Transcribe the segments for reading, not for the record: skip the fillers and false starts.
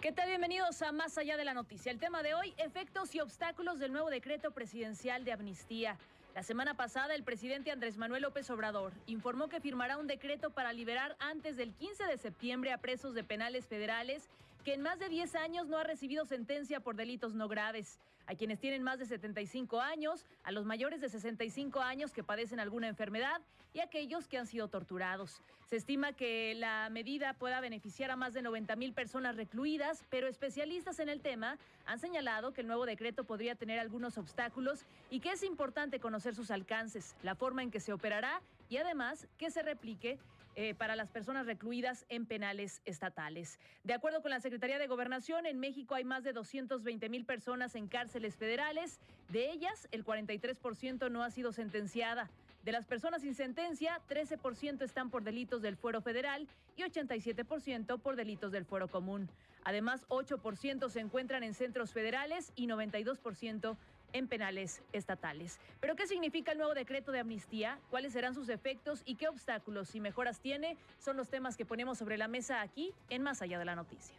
¿Qué tal? Bienvenidos a Más Allá de la Noticia. El tema de hoy, efectos y obstáculos del nuevo decreto presidencial de amnistía. La semana pasada, el presidente Andrés Manuel López Obrador informó que firmará un decreto para liberar antes del 15 de septiembre a presos de penales federales que en más de 10 años no ha recibido sentencia por delitos no graves, a quienes tienen más de 75 años, a los mayores de 65 años que padecen alguna enfermedad y a aquellos que han sido torturados. Se estima que la medida pueda beneficiar a más de 90,000 personas recluidas, pero especialistas en el tema han señalado que el nuevo decreto podría tener algunos obstáculos y que es importante conocer sus alcances, la forma en que se operará y además que se replique para las personas recluidas en penales estatales. De acuerdo con la Secretaría de Gobernación, en México hay más de 220,000 personas en cárceles federales. De ellas, el 43% no ha sido sentenciada. De las personas sin sentencia, 13% están por delitos del fuero federal y 87% por delitos del fuero común. Además, 8% se encuentran en centros federales y 92% en penales estatales. ¿Pero qué significa el nuevo decreto de amnistía? ¿Cuáles serán sus efectos y qué obstáculos y mejoras tiene? Son los temas que ponemos sobre la mesa aquí en Más Allá de la Noticia.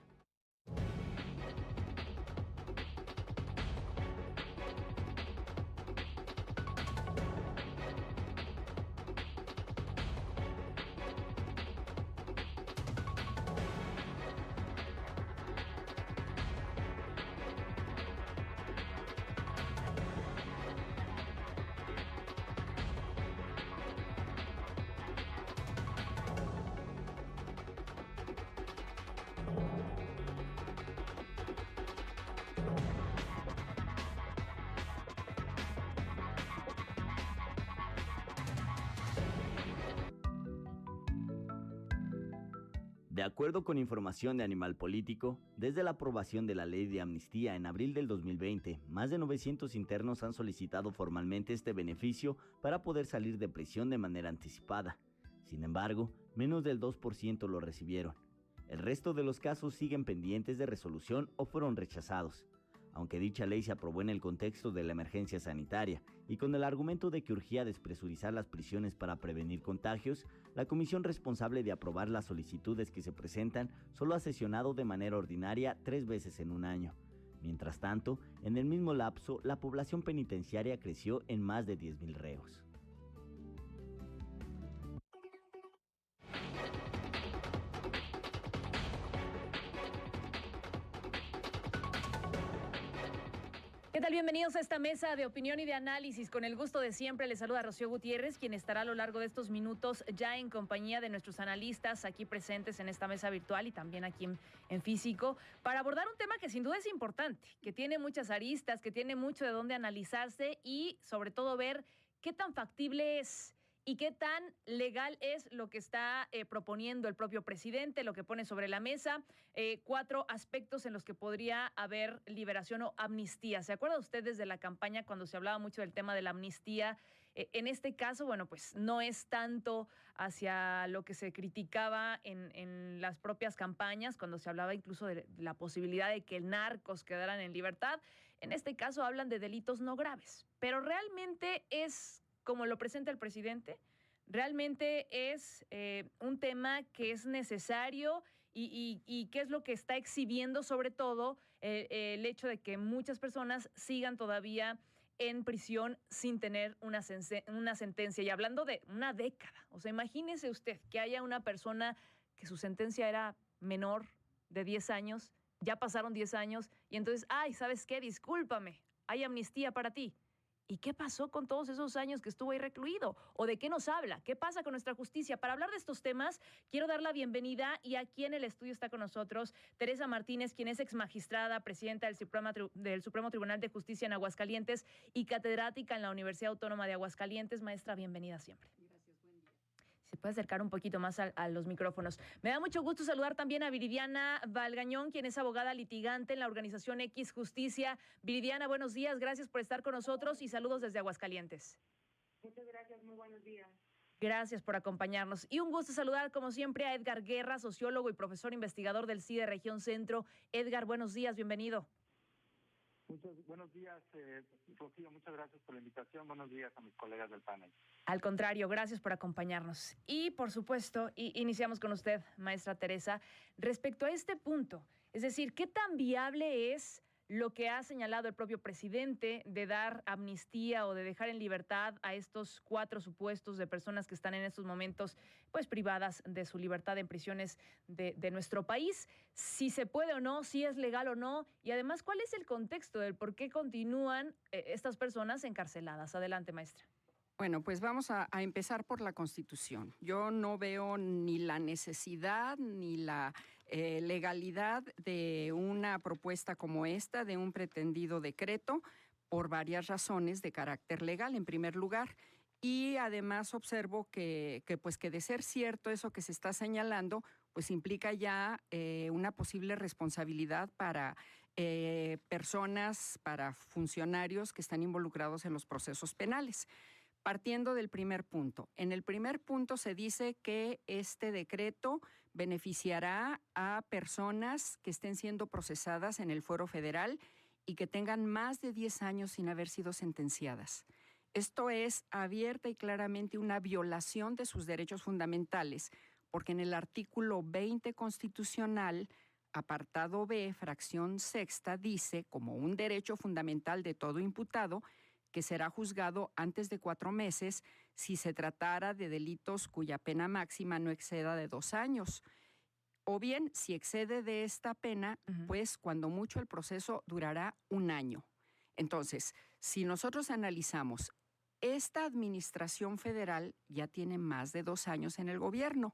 De acuerdo con información de Animal Político, desde la aprobación de la ley de amnistía en abril del 2020, más de 900 internos han solicitado formalmente este beneficio para poder salir de prisión de manera anticipada. Sin embargo, menos del 2% lo recibieron. El resto de los casos siguen pendientes de resolución o fueron rechazados. Aunque dicha ley se aprobó en el contexto de la emergencia sanitaria y con el argumento de que urgía despresurizar las prisiones para prevenir contagios, la comisión responsable de aprobar las solicitudes que se presentan solo ha sesionado de manera ordinaria 3 veces en un año. Mientras tanto, en el mismo lapso, la población penitenciaria creció en más de 10,000 reos. ¿Qué tal? Bienvenidos a esta mesa de opinión y de análisis. Con el gusto de siempre, les saluda Rocío Gutiérrez, quien estará a lo largo de estos minutos ya en compañía de nuestros analistas aquí presentes en esta mesa virtual y también aquí en físico, para abordar un tema que sin duda es importante, que tiene muchas aristas, que tiene mucho de dónde analizarse y sobre todo ver qué tan factible es y qué tan legal es lo que está proponiendo el propio presidente, lo que pone sobre la mesa. 4 aspectos en los que podría haber liberación o amnistía. ¿Se acuerda usted desde la campaña cuando se hablaba mucho del tema de la amnistía? En este caso, bueno, pues no es tanto hacia lo que se criticaba en las propias campañas, cuando se hablaba incluso de la posibilidad de que narcos quedaran en libertad. En este caso hablan de delitos no graves, pero realmente es como lo presenta el presidente. Realmente es un tema que es necesario y qué es lo que está exhibiendo sobre todo el hecho de que muchas personas sigan todavía en prisión sin tener una sentencia. Y hablando de una década, o sea, imagínese usted que haya una persona que su sentencia era menor de 10 años, ya pasaron 10 años y entonces, ay, ¿sabes qué? Discúlpame, hay amnistía para ti. ¿Y qué pasó con todos esos años que estuvo ahí recluido? ¿O de qué nos habla? ¿Qué pasa con nuestra justicia? Para hablar de estos temas, quiero dar la bienvenida y aquí en el estudio está con nosotros Teresa Martínez, quien es exmagistrada, presidenta del Supremo Tribunal de Justicia en Aguascalientes y catedrática en la Universidad Autónoma de Aguascalientes. Maestra, bienvenida siempre. Gracias, buen día. Se puede acercar un poquito más a los micrófonos. Me da mucho gusto saludar también a Viridiana Valgañón, quien es abogada litigante en la organización X Justicia. Viridiana, buenos días, gracias por estar con nosotros y saludos desde Aguascalientes. Muchas gracias, muy buenos días. Gracias por acompañarnos. Y un gusto saludar, como siempre, a Edgar Guerra, sociólogo y profesor investigador del CIDE Región Centro. Edgar, buenos días, bienvenido. Muchos buenos días, Rocío, muchas gracias por la invitación. Buenos días a mis colegas del panel. Al contrario, gracias por acompañarnos. Y, por supuesto, iniciamos con usted, maestra Teresa. Respecto a este punto, Es decir, ¿qué tan viable es lo que ha señalado el propio presidente de dar amnistía o de dejar en libertad a estos 4 supuestos de personas que están en estos momentos pues privadas de su libertad en prisiones de nuestro país? Si se puede o no, si es legal o no, y además, ¿cuál es el contexto del por qué continúan estas personas encarceladas? Adelante, maestra. Bueno, pues vamos a empezar por la Constitución. Yo no veo ni la necesidad ni la legalidad de una propuesta como esta, de un pretendido decreto, por varias razones de carácter legal, en primer lugar. Y además observo que de ser cierto eso que se está señalando, pues implica ya una posible responsabilidad para personas, para funcionarios que están involucrados en los procesos penales. Partiendo del primer punto. En el primer punto se dice que este decreto beneficiará a personas que estén siendo procesadas en el fuero federal y que tengan más de 10 años sin haber sido sentenciadas. Esto es abierta y claramente una violación de sus derechos fundamentales, porque en el artículo 20 constitucional, apartado B, fracción sexta, dice, como un derecho fundamental de todo imputado, que será juzgado antes de 4 meses si se tratara de delitos cuya pena máxima no exceda de 2 años. O bien, si excede de esta pena, pues cuando mucho el proceso durará 1 año. Entonces, si nosotros analizamos, esta administración federal ya tiene más de 2 años en el gobierno.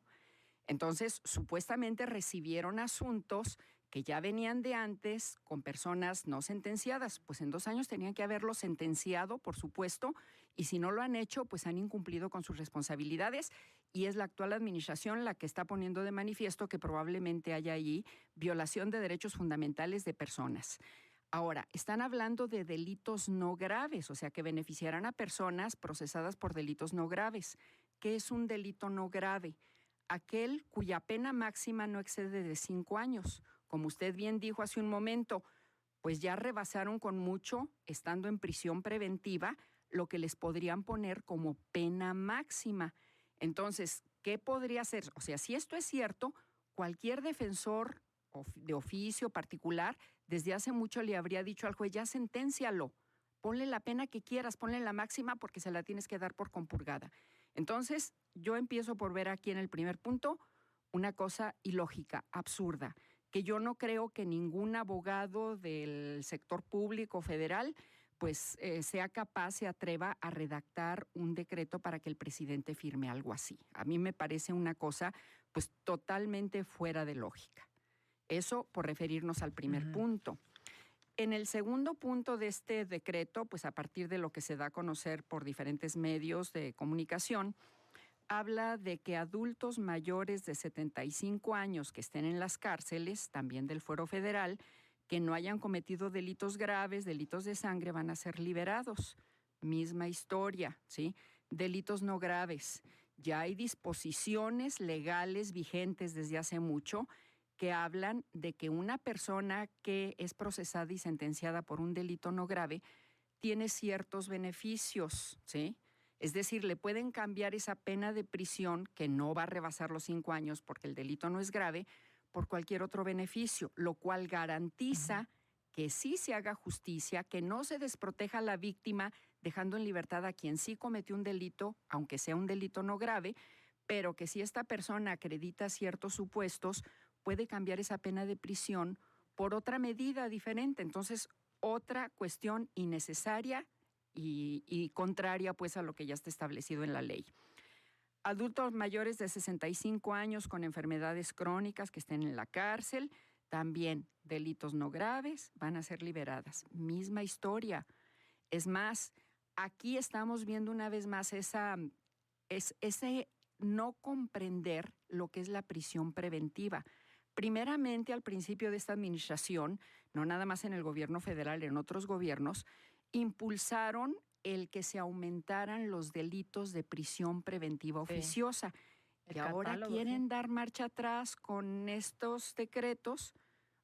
Entonces, supuestamente recibieron asuntos que ya venían de antes con personas no sentenciadas. Pues en 2 años tenían que haberlo sentenciado, por supuesto, y si no lo han hecho, pues han incumplido con sus responsabilidades, y es la actual administración la que está poniendo de manifiesto que probablemente haya ahí violación de derechos fundamentales de personas. Ahora, están hablando de delitos no graves, o sea, que beneficiarán a personas procesadas por delitos no graves. ¿Qué es un delito no grave? Aquel cuya pena máxima no excede de 5 años. Como usted bien dijo hace un momento, pues ya rebasaron con mucho, estando en prisión preventiva, lo que les podrían poner como pena máxima. Entonces, ¿qué podría ser? O sea, si esto es cierto, cualquier defensor de oficio particular desde hace mucho le habría dicho al juez, ya senténcialo, ponle la pena que quieras, ponle la máxima porque se la tienes que dar por compurgada. Entonces, yo empiezo por ver aquí en el primer punto una cosa ilógica, absurda, que yo no creo que ningún abogado del sector público federal pues sea capaz, se atreva a redactar un decreto para que el presidente firme algo así. A mí me parece una cosa pues totalmente fuera de lógica. Eso por referirnos al primer punto. En el segundo punto de este decreto, pues a partir de lo que se da a conocer por diferentes medios de comunicación, habla de que adultos mayores de 75 años que estén en las cárceles, también del fuero federal, que no hayan cometido delitos graves, delitos de sangre, van a ser liberados. Misma historia, ¿sí? Delitos no graves. Ya hay disposiciones legales vigentes desde hace mucho que hablan de que una persona que es procesada y sentenciada por un delito no grave tiene ciertos beneficios, ¿sí? Es decir, le pueden cambiar esa pena de prisión, que no va a rebasar los 5 años porque el delito no es grave, por cualquier otro beneficio, lo cual garantiza que sí se haga justicia, que no se desproteja a la víctima, dejando en libertad a quien sí cometió un delito, aunque sea un delito no grave, pero que si esta persona acredita ciertos supuestos, puede cambiar esa pena de prisión por otra medida diferente. Entonces, otra cuestión innecesaria y contraria pues a lo que ya está establecido en la ley. Adultos mayores de 65 años con enfermedades crónicas que estén en la cárcel, también delitos no graves, van a ser liberadas. Misma historia. Es más, aquí estamos viendo una vez más ese no comprender lo que es la prisión preventiva. Primeramente, al principio de esta administración, no nada más en el gobierno federal, en otros gobiernos, impulsaron el que se aumentaran los delitos de prisión preventiva oficiosa. Y ahora quieren dar marcha atrás con estos decretos.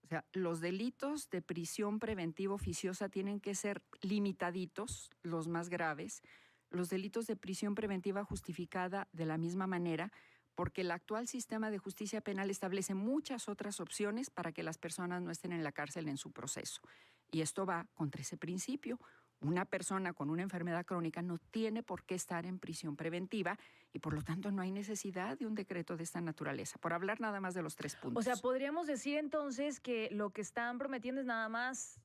O sea, los delitos de prisión preventiva oficiosa tienen que ser limitaditos, los más graves. Los delitos de prisión preventiva justificada de la misma manera, porque el actual sistema de justicia penal establece muchas otras opciones para que las personas no estén en la cárcel en su proceso. Y esto va contra ese principio. Una persona con una enfermedad crónica no tiene por qué estar en prisión preventiva y por lo tanto no hay necesidad de un decreto de esta naturaleza, por hablar nada más de los 3 puntos. O sea, podríamos decir entonces que lo que están prometiendo es nada más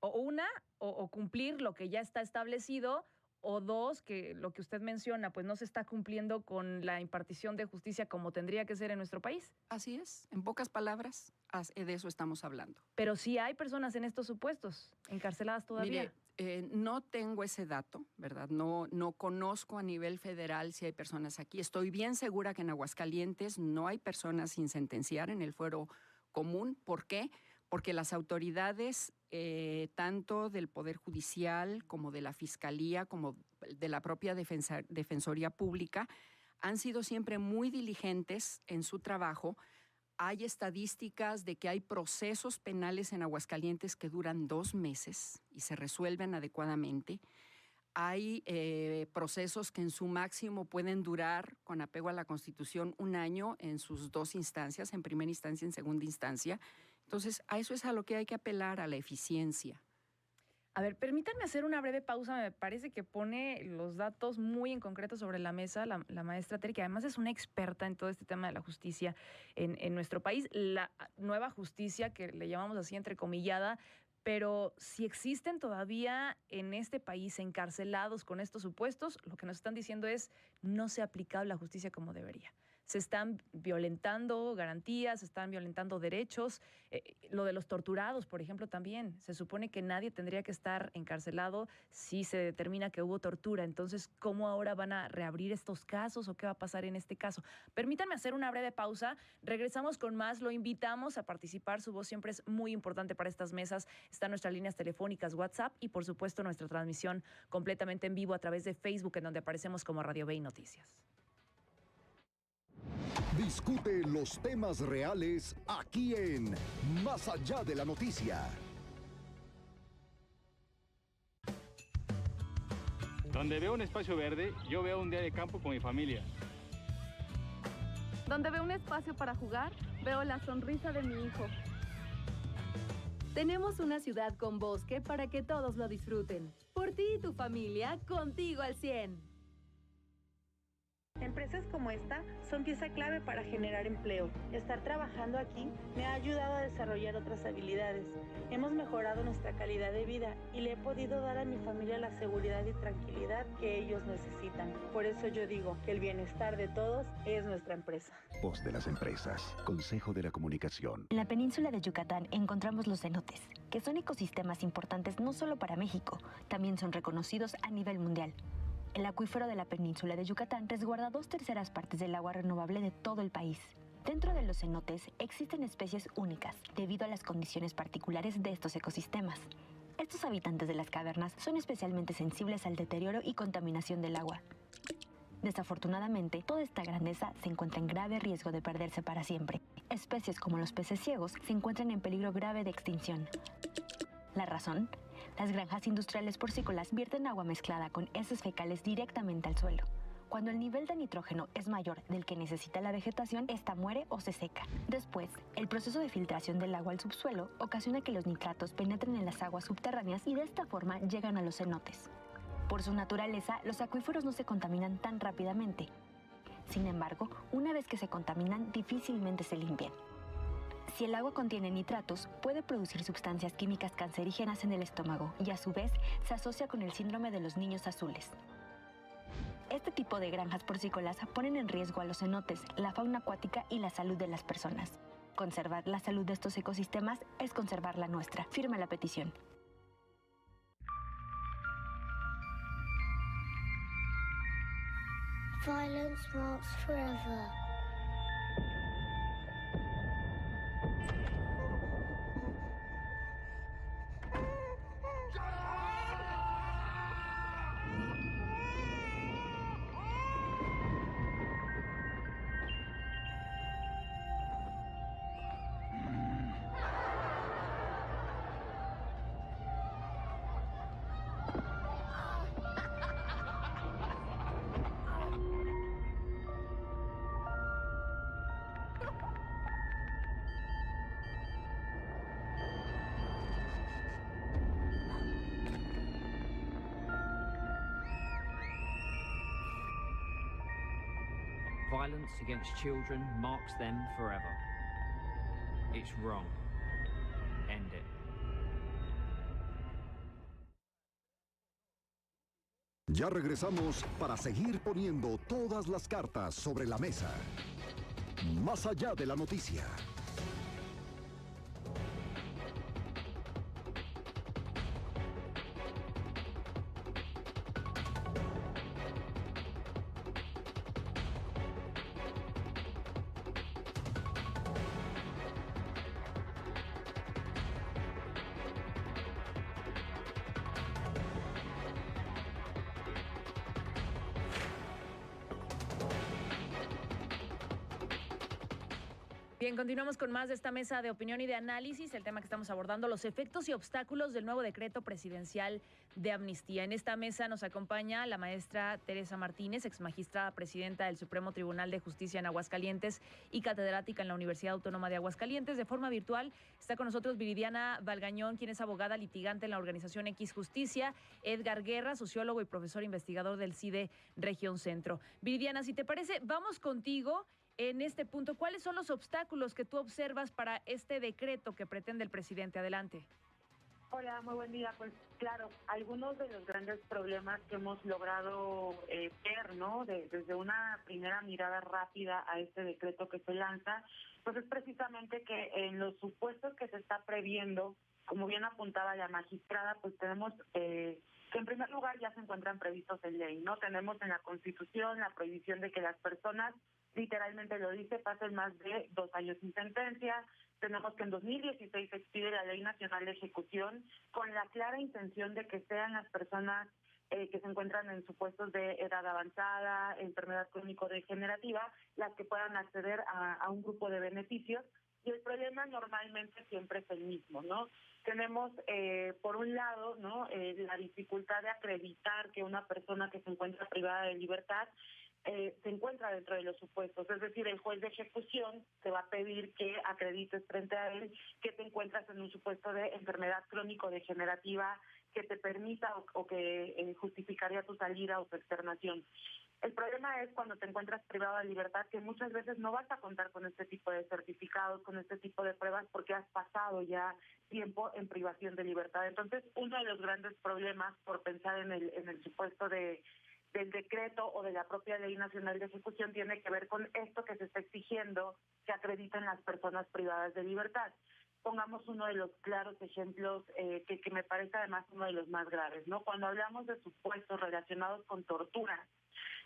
o cumplir lo que ya está establecido, o 2, que lo que usted menciona, pues no se está cumpliendo con la impartición de justicia como tendría que ser en nuestro país. Así es, en pocas palabras, de eso estamos hablando. Pero sí hay personas en estos supuestos, encarceladas todavía. Mire, no tengo ese dato, ¿verdad? No conozco a nivel federal si hay personas aquí. Estoy bien segura que en Aguascalientes no hay personas sin sentenciar en el fuero común. ¿Por qué? Porque las autoridades, tanto del Poder Judicial como de la Fiscalía, como de la propia Defensoría Pública, han sido siempre muy diligentes en su trabajo. Hay estadísticas de que hay procesos penales en Aguascalientes que duran 2 meses y se resuelven adecuadamente. Hay procesos que en su máximo pueden durar, con apego a la Constitución, 1 año en sus 2 instancias, en primera instancia y en segunda instancia. Entonces, a eso es a lo que hay que apelar, a la eficiencia. A ver, permítanme hacer una breve pausa. Me parece que pone los datos muy en concreto sobre la mesa la maestra Tere, que además es una experta en todo este tema de la justicia en nuestro país. La nueva justicia, que le llamamos así entrecomillada, pero si existen todavía en este país encarcelados con estos supuestos, lo que nos están diciendo es no se ha aplicado la justicia como debería. Se están violentando garantías, se están violentando derechos. Lo de los torturados, por ejemplo, también. Se supone que nadie tendría que estar encarcelado si se determina que hubo tortura. Entonces, ¿cómo ahora van a reabrir estos casos o qué va a pasar en este caso? Permítanme hacer una breve pausa. Regresamos con más. Lo invitamos a participar. Su voz siempre es muy importante para estas mesas. Están nuestras líneas telefónicas, WhatsApp y, por supuesto, nuestra transmisión completamente en vivo a través de Facebook, en donde aparecemos como Radio B y Noticias. Discute los temas reales aquí en Más Allá de la Noticia. Donde veo un espacio verde, yo veo un día de campo con mi familia. Donde veo un espacio para jugar, veo la sonrisa de mi hijo. Tenemos una ciudad con bosque para que todos lo disfruten. Por ti y tu familia, contigo al 100. Empresas como esta son pieza clave para generar empleo. Estar trabajando aquí me ha ayudado a desarrollar otras habilidades. Hemos mejorado nuestra calidad de vida y le he podido dar a mi familia la seguridad y tranquilidad que ellos necesitan. Por eso yo digo que el bienestar de todos es nuestra empresa. Voz de las empresas, Consejo de la Comunicación. En la península de Yucatán encontramos los cenotes, que son ecosistemas importantes no solo para México, también son reconocidos a nivel mundial. El acuífero de la península de Yucatán resguarda 2/3 partes del agua renovable de todo el país. Dentro de los cenotes existen especies únicas, debido a las condiciones particulares de estos ecosistemas. Estos habitantes de las cavernas son especialmente sensibles al deterioro y contaminación del agua. Desafortunadamente, toda esta grandeza se encuentra en grave riesgo de perderse para siempre. Especies como los peces ciegos se encuentran en peligro grave de extinción. ¿La razón? Las granjas industriales porcícolas vierten agua mezclada con heces fecales directamente al suelo. Cuando el nivel de nitrógeno es mayor del que necesita la vegetación, esta muere o se seca. Después, el proceso de filtración del agua al subsuelo ocasiona que los nitratos penetren en las aguas subterráneas y de esta forma llegan a los cenotes. Por su naturaleza, los acuíferos no se contaminan tan rápidamente. Sin embargo, una vez que se contaminan, difícilmente se limpian. Si el agua contiene nitratos, puede producir sustancias químicas cancerígenas en el estómago y a su vez se asocia con el síndrome de los niños azules. Este tipo de granjas porcícolas ponen en riesgo a los cenotes, la fauna acuática y la salud de las personas. Conservar la salud de estos ecosistemas es conservar la nuestra. Firma la petición. Violence marks forever. Violence against children marks them forever. It's wrong. End it. Ya regresamos para seguir poniendo todas las cartas sobre la mesa. Más allá de la noticia. Bien, continuamos con más de esta mesa de opinión y de análisis. El tema que estamos abordando, los efectos y obstáculos del nuevo decreto presidencial de amnistía. En esta mesa nos acompaña la maestra Teresa Martínez, exmagistrada presidenta del Supremo Tribunal de Justicia en Aguascalientes y catedrática en la Universidad Autónoma de Aguascalientes. De forma virtual está con nosotros Viridiana Valgañón, quien es abogada litigante en la organización X Justicia, Edgar Guerra, sociólogo y profesor investigador del CIDE Región Centro. Viridiana, si te parece, vamos contigo. En este punto, ¿cuáles son los obstáculos que tú observas para este decreto que pretende el presidente? Adelante. Hola, muy buen día. Pues claro, algunos de los grandes problemas que hemos logrado ver, ¿no? Desde una primera mirada rápida a este decreto que se lanza, pues es precisamente que en los supuestos que se está previendo, como bien apuntaba la magistrada, pues tenemos que en primer lugar ya se encuentran previstos en ley, ¿no? Tenemos en la Constitución la prohibición de que las personas, literalmente lo dice, pasen más de 2 años sin sentencia. Tenemos que en 2016 se expide la Ley Nacional de Ejecución con la clara intención de que sean las personas que se encuentran en supuestos de edad avanzada, enfermedad crónico-degenerativa, las que puedan acceder a un grupo de beneficios. Y el problema normalmente siempre es el mismo, ¿no? Tenemos, por un lado, ¿no? La dificultad de acreditar que una persona que se encuentra privada de libertad se encuentra dentro de los supuestos, es decir, el juez de ejecución te va a pedir que acredites frente a él que te encuentras en un supuesto de enfermedad crónico-degenerativa que te permita o que justificaría tu salida o tu externación. El problema es cuando te encuentras privado de libertad, que muchas veces no vas a contar con este tipo de certificados, con este tipo de pruebas, porque has pasado ya tiempo en privación de libertad. Entonces, uno de los grandes problemas, por pensar en el supuesto del decreto o de la propia Ley Nacional de Ejecución, tiene que ver con esto que se está exigiendo que acrediten las personas privadas de libertad. Pongamos uno de los claros ejemplos que me parece además uno de los más graves, ¿no? Cuando hablamos de supuestos relacionados con tortura,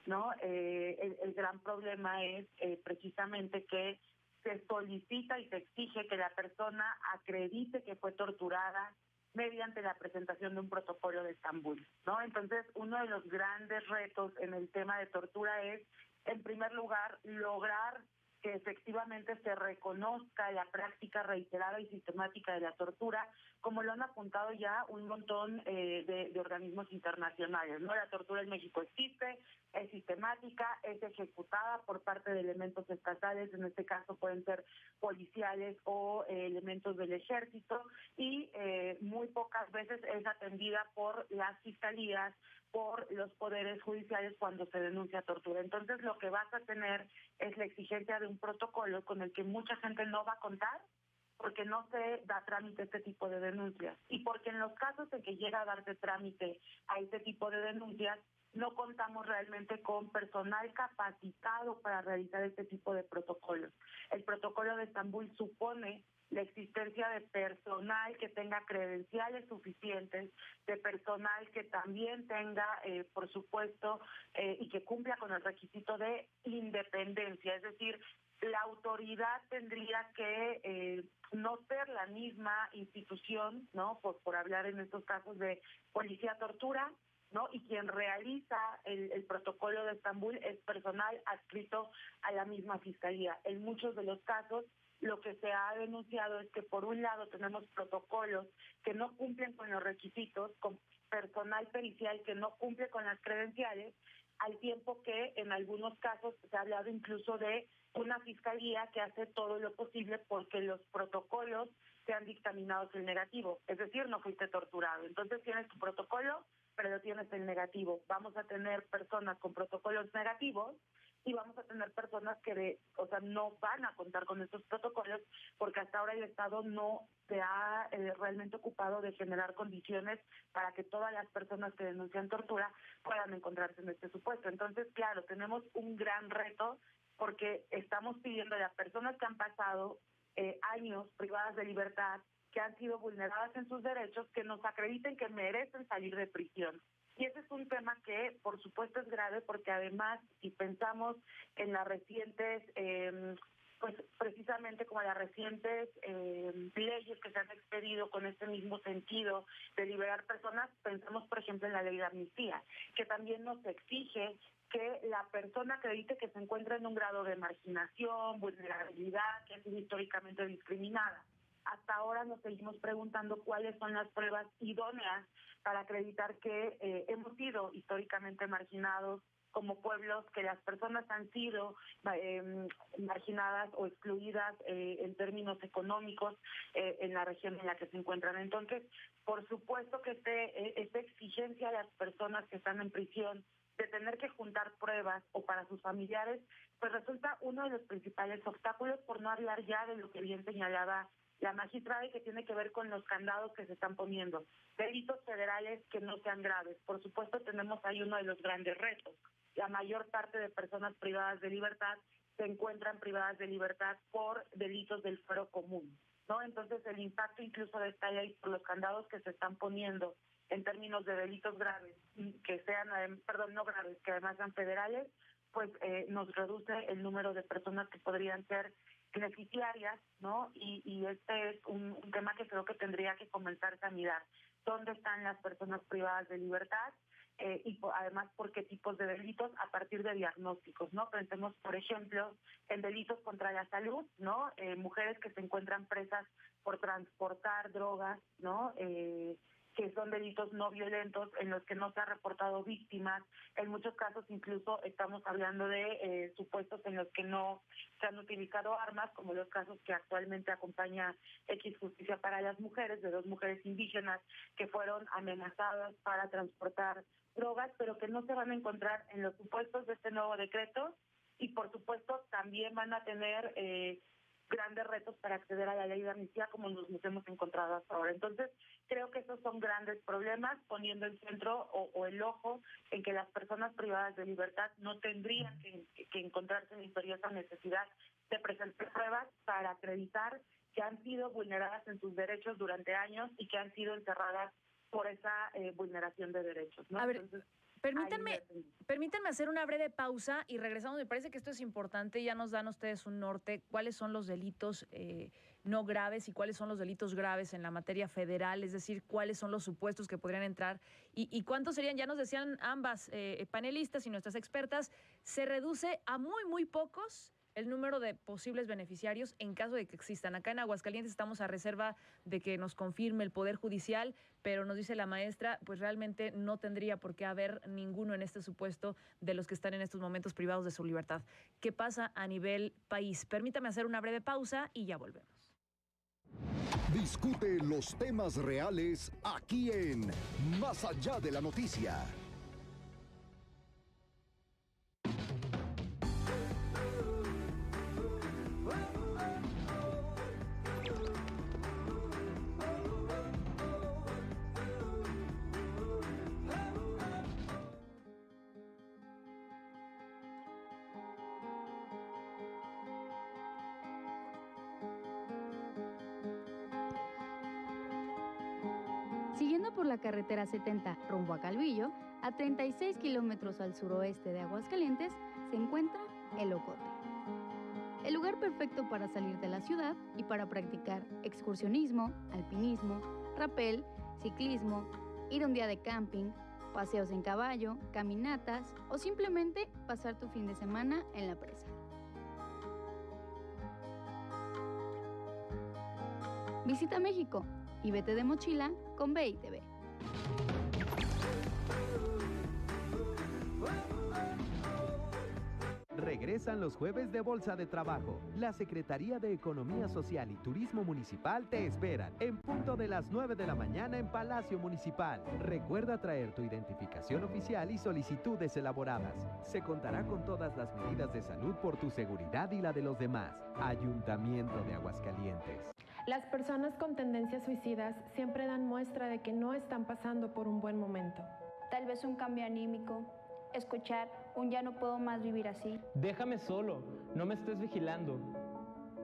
¿no? El gran problema es precisamente que se solicita y se exige que la persona acredite que fue torturada mediante la presentación de un protocolo de Estambul, ¿no? Entonces, uno de los grandes retos en el tema de tortura es, en primer lugar, lograr que efectivamente se reconozca la práctica reiterada y sistemática de la tortura, como lo han apuntado ya un montón de organismos internacionales, ¿no? La tortura en México existe, es sistemática, es ejecutada por parte de elementos estatales, en este caso pueden ser policiales o elementos del ejército, y muy pocas veces es atendida por las fiscalías, por los poderes judiciales cuando se denuncia tortura. Entonces, lo que vas a tener es la exigencia de un protocolo con el que mucha gente no va a contar, porque no se da trámite a este tipo de denuncias. Y porque en los casos en que llega a darse trámite a este tipo de denuncias, no contamos realmente con personal capacitado para realizar este tipo de protocolos. El protocolo de Estambul supone la existencia de personal que tenga credenciales suficientes, de personal que también tenga, por supuesto, y que cumpla con el requisito de independencia, es decir, la autoridad tendría que no ser la misma institución, ¿no? Por hablar en estos casos de policía tortura, ¿no? Y quien realiza el protocolo de Estambul es personal adscrito a la misma fiscalía. En muchos de los casos, lo que se ha denunciado es que por un lado tenemos protocolos que no cumplen con los requisitos, con personal pericial que no cumple con las credenciales, al tiempo que en algunos casos se ha hablado incluso de una fiscalía que hace todo lo posible porque los protocolos sean dictaminados en negativo, es decir, no fuiste torturado. Entonces tienes tu protocolo, pero tienes el negativo. Vamos a tener personas con protocolos negativos y vamos a tener personas que no van a contar con estos protocolos porque hasta ahora el Estado no se ha realmente ocupado de generar condiciones para que todas las personas que denuncian tortura puedan encontrarse en este supuesto. Entonces, claro, tenemos un gran reto porque estamos pidiendo a las personas que han pasado años privadas de libertad, que han sido vulneradas en sus derechos, que nos acrediten que merecen salir de prisión. Y ese es un tema que, por supuesto, es grave porque además, si pensamos en las recientes, pues precisamente como las recientes leyes que se han expedido con este mismo sentido de liberar personas, pensamos, por ejemplo, en la ley de amnistía, que también nos exige que la persona acredite que se encuentra en un grado de marginación, vulnerabilidad, que ha sido históricamente discriminada. Hasta ahora nos seguimos preguntando cuáles son las pruebas idóneas para acreditar que hemos sido históricamente marginados como pueblos, que las personas han sido marginadas o excluidas en términos económicos en la región en la que se encuentran. Entonces, por supuesto que esta exigencia a las personas que están en prisión de tener que juntar pruebas o para sus familiares, pues resulta uno de los principales obstáculos, por no hablar ya de lo que bien señalaba la magistrada y que tiene que ver con los candados que se están poniendo. Delitos federales que no sean graves. Por supuesto, tenemos ahí uno de los grandes retos. La mayor parte de personas privadas de libertad se encuentran privadas de libertad por delitos del fuero común, ¿no? Entonces, el impacto incluso de esta ley por los candados que se están poniendo en términos de delitos graves, que sean, no graves, que además sean federales, pues nos reduce el número de personas que podrían ser beneficiarias, ¿no? Y este es un tema que creo que tendría que comenzarse a mirar. ¿Dónde están las personas privadas de libertad? Además, ¿por qué tipos de delitos? A partir de diagnósticos, ¿no? Pensemos, por ejemplo, en delitos contra la salud, ¿no? Mujeres que se encuentran presas por transportar drogas, ¿no? Que son delitos no violentos en los que no se ha reportado víctimas. En muchos casos incluso estamos hablando de supuestos en los que no se han utilizado armas, como los casos que actualmente acompaña X Justicia para las Mujeres, de 2 mujeres indígenas que fueron amenazadas para transportar drogas, pero que no se van a encontrar en los supuestos de este nuevo decreto y por supuesto también van a tener grandes retos para acceder a la ley de amnistía como nos hemos encontrado hasta ahora. Entonces, creo que esos son grandes problemas, poniendo el centro o el ojo en que las personas privadas de libertad no tendrían que encontrarse en imperiosa necesidad de presentar pruebas para acreditar que han sido vulneradas en sus derechos durante años y que han sido encerradas por esa vulneración de derechos, ¿no? A ver, entonces, permítanme hacer una breve pausa y regresamos. Me parece que esto es importante, ya nos dan ustedes un norte, cuáles son los delitos no graves y cuáles son los delitos graves en la materia federal, es decir, cuáles son los supuestos que podrían entrar y cuántos serían. Ya nos decían ambas panelistas y nuestras expertas, se reduce a muy pocos el número de posibles beneficiarios en caso de que existan. Acá en Aguascalientes estamos a reserva de que nos confirme el Poder Judicial, pero nos dice la maestra, pues realmente no tendría por qué haber ninguno en este supuesto de los que están en estos momentos privados de su libertad. ¿Qué pasa a nivel país? Permítame hacer una breve pausa y ya volvemos. Discute los temas reales aquí en Más Allá de la Noticia. Siguiendo por la carretera 70 rumbo a Calvillo, a 36 kilómetros al suroeste de Aguascalientes, se encuentra El Ocote. El lugar perfecto para salir de la ciudad y para practicar excursionismo, alpinismo, rapel, ciclismo, ir un día de camping, paseos en caballo, caminatas o simplemente pasar tu fin de semana en la presa. Visita México y vete de mochila con BITV. Regresa Regresan los jueves de Bolsa de Trabajo. La Secretaría de Economía Social y Turismo Municipal te esperan en punto de las 9 de la mañana en Palacio Municipal. Recuerda traer tu identificación oficial y solicitudes elaboradas. Se contará con todas las medidas de salud por tu seguridad y la de los demás. Ayuntamiento de Aguascalientes. Las personas con tendencias suicidas siempre dan muestra de que no están pasando por un buen momento. Tal vez un cambio anímico, escuchar un ya no puedo más vivir así. Déjame solo, no me estés vigilando.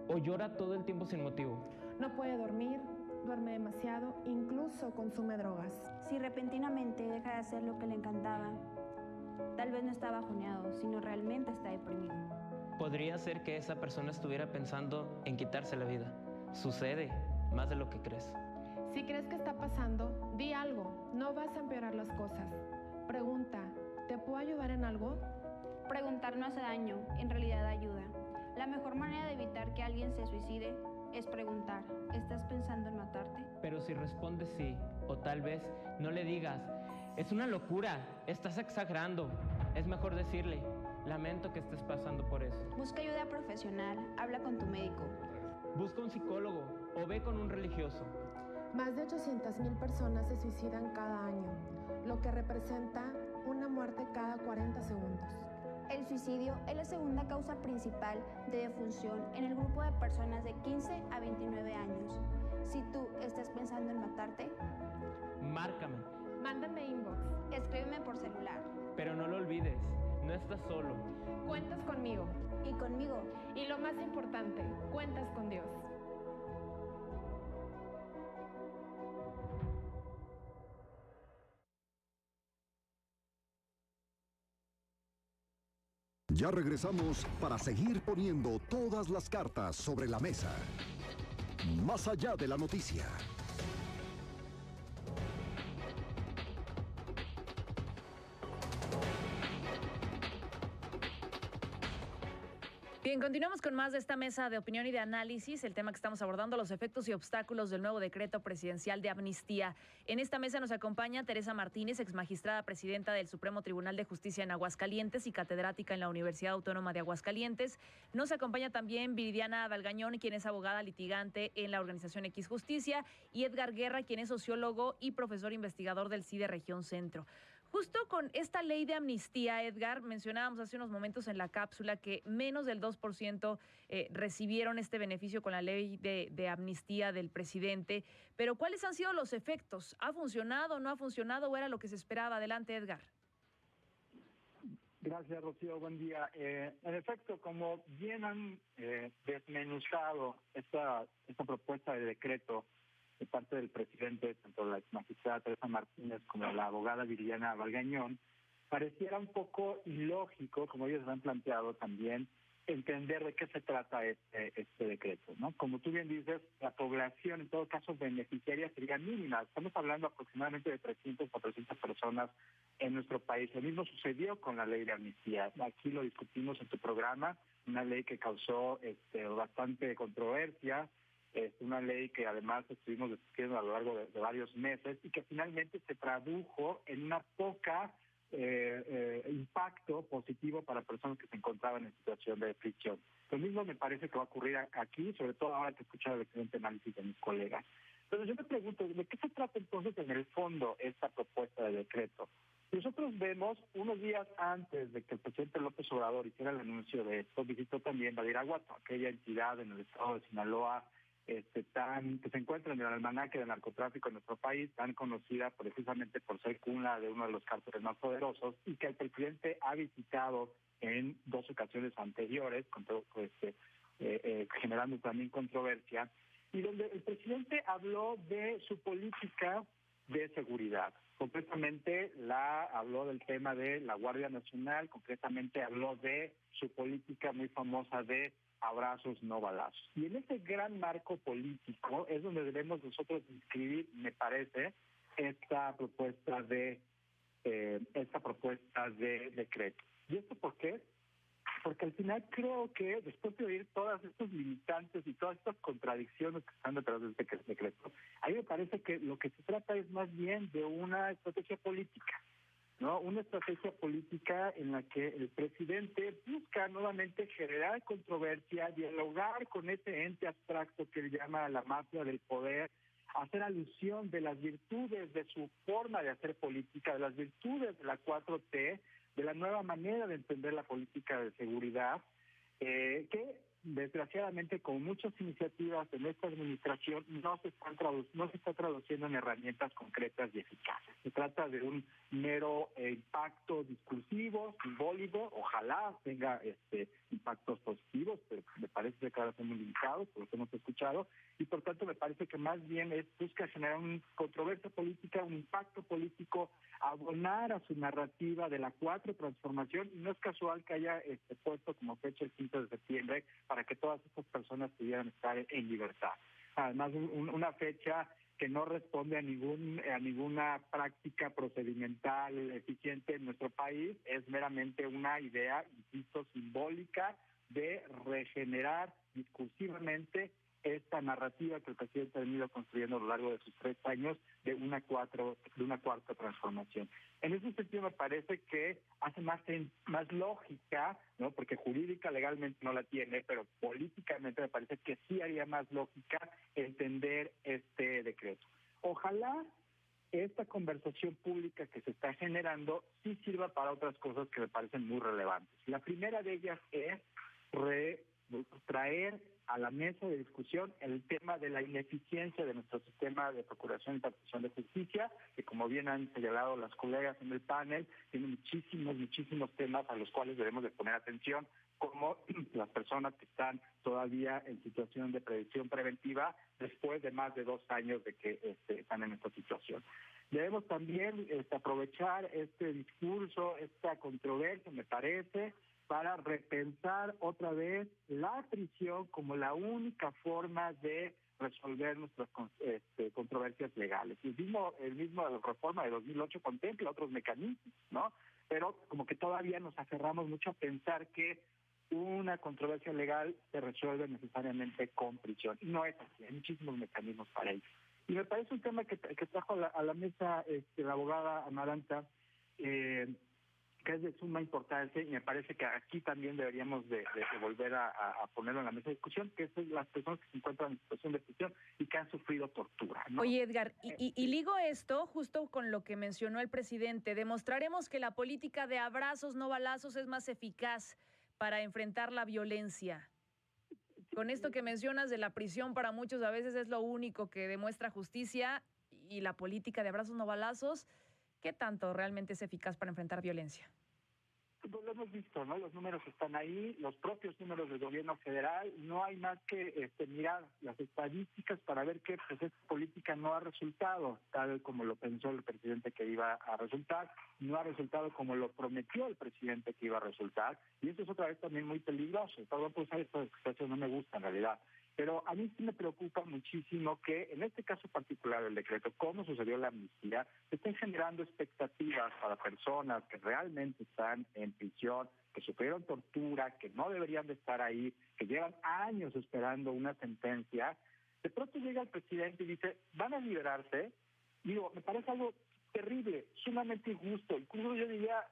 O llora todo el tiempo sin motivo. No puede dormir, duerme demasiado, incluso consume drogas. Si repentinamente deja de hacer lo que le encantaba, tal vez no está bajoneado, sino realmente está deprimido. Podría ser que esa persona estuviera pensando en quitarse la vida. Sucede más de lo que crees. Si crees que está pasando, di algo, no vas a empeorar las cosas. Pregunta, ¿te puedo ayudar en algo? Preguntar no hace daño, en realidad ayuda. La mejor manera de evitar que alguien se suicide es preguntar, ¿estás pensando en matarte? Pero si responde sí, o tal vez no le digas, es una locura, estás exagerando. Es mejor decirle, lamento que estés pasando por eso. Busca ayuda profesional, habla con tu médico. Busca un psicólogo o ve con un religioso. Más de 800,000 personas se suicidan cada año, lo que representa una muerte cada 40 segundos. El suicidio es la segunda causa principal de defunción en el grupo de personas de 15 a 29 años. Si tú estás pensando en matarte, márcame. Mándame inbox. Escríbeme por celular. Pero no lo olvides, no estás solo. Cuentas conmigo. Y conmigo. Y lo más importante, cuentas con Dios. Ya regresamos para seguir poniendo todas las cartas sobre la mesa. Más allá de la noticia. Bien, continuamos con más de esta mesa de opinión y de análisis. El tema que estamos abordando, los efectos y obstáculos del nuevo decreto presidencial de amnistía. En esta mesa nos acompaña Teresa Martínez, exmagistrada presidenta del Supremo Tribunal de Justicia en Aguascalientes y catedrática en la Universidad Autónoma de Aguascalientes. Nos acompaña también Viridiana Valgañón, quien es abogada litigante en la organización X Justicia, y Edgar Guerra, quien es sociólogo y profesor investigador del CIDE Región Centro. Justo con esta ley de amnistía, Edgar, mencionábamos hace unos momentos en la cápsula que menos del 2% recibieron este beneficio con la ley de amnistía del presidente. Pero ¿cuáles han sido los efectos? ¿Ha funcionado, no ha funcionado o era lo que se esperaba? Adelante, Edgar. Gracias, Rocío. Buen día. En efecto, como bien han desmenuzado esta propuesta de decreto de parte del presidente, tanto la exmagistrada Teresa Martínez como la abogada Viridiana Valgañón, pareciera un poco ilógico, como ellos lo han planteado también, entender de qué se trata este decreto, ¿no? Como tú bien dices, la población, en todo caso, beneficiaria sería mínima. Estamos hablando aproximadamente de 300, 400 personas en nuestro país. Lo mismo sucedió con la ley de amnistía. Aquí lo discutimos en tu programa, una ley que causó bastante controversia, es una ley que además estuvimos discutiendo a lo largo de varios meses y que finalmente se tradujo en una poca impacto positivo para personas que se encontraban en situación de prisión. Lo mismo me parece que va a ocurrir aquí, sobre todo ahora que he escuchado el excelente análisis de mis colegas. Entonces yo me pregunto, ¿de qué se trata entonces en el fondo esta propuesta de decreto? Nosotros vemos, unos días antes de que el presidente López Obrador hiciera el anuncio de esto, visitó también Badiraguato, aquella entidad en el estado de Sinaloa, que se encuentra en el almanaque de narcotráfico en nuestro país, tan conocida precisamente por ser cuna de uno de los cárteles más poderosos, y que el presidente ha visitado en 2 ocasiones anteriores, generando también controversia, y donde el presidente habló de su política de seguridad. Concretamente habló del tema de la Guardia Nacional, concretamente habló de su política muy famosa de abrazos, no balazos. Y en ese gran marco político es donde debemos nosotros inscribir, me parece, esta propuesta de decreto. ¿Y esto por qué? Porque al final creo que después de oír todas estos limitantes y todas estas contradicciones que están detrás de este decreto, a mí me parece que lo que se trata es más bien de una estrategia política. ¿no? Una estrategia política en la que el presidente busca nuevamente generar controversia, dialogar con ese ente abstracto que él llama la mafia del poder, hacer alusión de las virtudes de su forma de hacer política, de las virtudes de la 4T, de la nueva manera de entender la política de seguridad, que desgraciadamente con muchas iniciativas en esta administración no se está traduciendo en herramientas concretas y eficaces. Se trata de un mero impacto discursivo, simbólico, ojalá tenga impactos positivos, pero me parece que ahora son muy limitados, por lo que hemos escuchado, y por tanto me parece que más bien busca generar una controversia política, un impacto político, abonar a su narrativa de la 4 transformación, y no es casual que haya puesto como fecha el 5 de septiembre para que todas estas personas pudieran estar en libertad. Además, una fecha que no responde a ninguna práctica procedimental eficiente en nuestro país, es meramente una idea, insisto, simbólica de regenerar discursivamente esta narrativa que el presidente ha venido construyendo a lo largo de sus 3 años de una cuarta transformación. En ese sentido me parece que hace más lógica, ¿no? Porque jurídica, legalmente no la tiene, pero políticamente me parece que sí haría más lógica entender este decreto. Ojalá esta conversación pública que se está generando sí sirva para otras cosas que me parecen muy relevantes. La primera de ellas es traer a la mesa de discusión el tema de la ineficiencia de nuestro sistema de procuración y partición de justicia, que como bien han señalado las colegas en el panel, tiene muchísimos temas a los cuales debemos de poner atención, como las personas que están todavía en situación de previsión preventiva después de más de 2 años de que están en esta situación. Debemos también aprovechar este discurso, esta controversia, me parece, para repensar otra vez la prisión como la única forma de resolver nuestras controversias legales. El mismo reforma de 2008 contempla otros mecanismos, ¿no? Pero como que todavía nos aferramos mucho a pensar que una controversia legal se resuelve necesariamente con prisión. Y no es así, hay muchísimos mecanismos para ello. Y me parece un tema que trajo a la mesa la abogada Amaranta, que es de suma importancia, y me parece que aquí también deberíamos de volver a ponerlo en la mesa de discusión, que son las personas que se encuentran en situación de prisión y que han sufrido tortura, ¿no? Oye, Edgar, y ligo esto justo con lo que mencionó el presidente. Demostraremos que la política de abrazos, no balazos, es más eficaz para enfrentar la violencia. Con esto que mencionas de la prisión, para muchos a veces es lo único que demuestra justicia, y la política de abrazos, no balazos, ¿qué tanto realmente es eficaz para enfrentar violencia? Pues lo hemos visto, ¿no? Los números están ahí, los propios números del gobierno federal, no hay más que mirar las estadísticas para ver que pues esta política no ha resultado tal como lo pensó el presidente que iba a resultar, no ha resultado como lo prometió el presidente que iba a resultar, y eso es otra vez también muy peligroso. Perdón por usar esta expresión, no me gusta en realidad. Pero a mí sí me preocupa muchísimo que en este caso particular del decreto, como sucedió la amnistía, se estén generando expectativas para personas que realmente están en prisión, que sufrieron tortura, que no deberían de estar ahí, que llevan años esperando una sentencia. De pronto llega el presidente y dice, van a liberarse. Digo, me parece algo terrible, sumamente injusto. Incluso yo diría,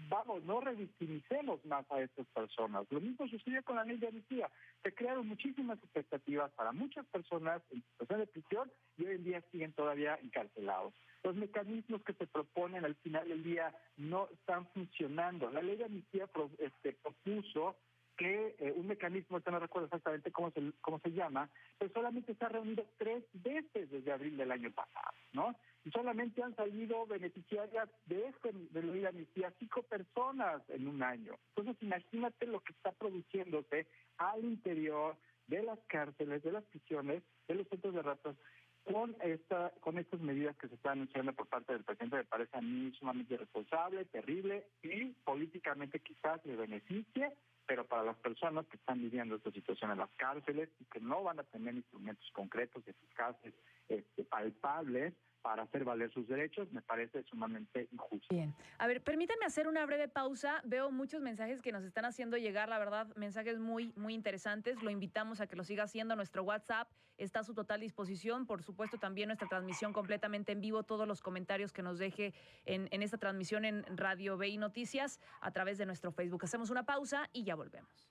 vamos, no revictimicemos más a estas personas. Lo mismo sucedió con la ley de amnistía. Se crearon muchísimas expectativas para muchas personas en situación de prisión y hoy en día siguen todavía encarcelados. Los mecanismos que se proponen al final del día no están funcionando. La ley de amnistía propuso que un mecanismo, no recuerdo exactamente cómo se llama, pero solamente se ha reunido 3 veces desde abril del año pasado, ¿no? Y solamente han salido beneficiarias de la ley de amnistía 5 personas en un año. Entonces imagínate lo que está produciéndose al interior de las cárceles, de las prisiones, de los centros de ratos, con estas medidas que se están anunciando por parte del presidente. Me parece a mí sumamente irresponsable, terrible, y políticamente quizás le beneficie, pero para las personas que están viviendo esta situación en las cárceles y que no van a tener instrumentos concretos, eficaces, palpables, para hacer valer sus derechos, me parece sumamente injusto. Bien. A ver, permítanme hacer una breve pausa. Veo muchos mensajes que nos están haciendo llegar, la verdad, mensajes muy, muy interesantes. Lo invitamos a que lo siga haciendo. Nuestro WhatsApp está a su total disposición. Por supuesto, también nuestra transmisión completamente en vivo. Todos los comentarios que nos deje en esta transmisión en Radio BI Noticias a través de nuestro Facebook. Hacemos una pausa y ya volvemos.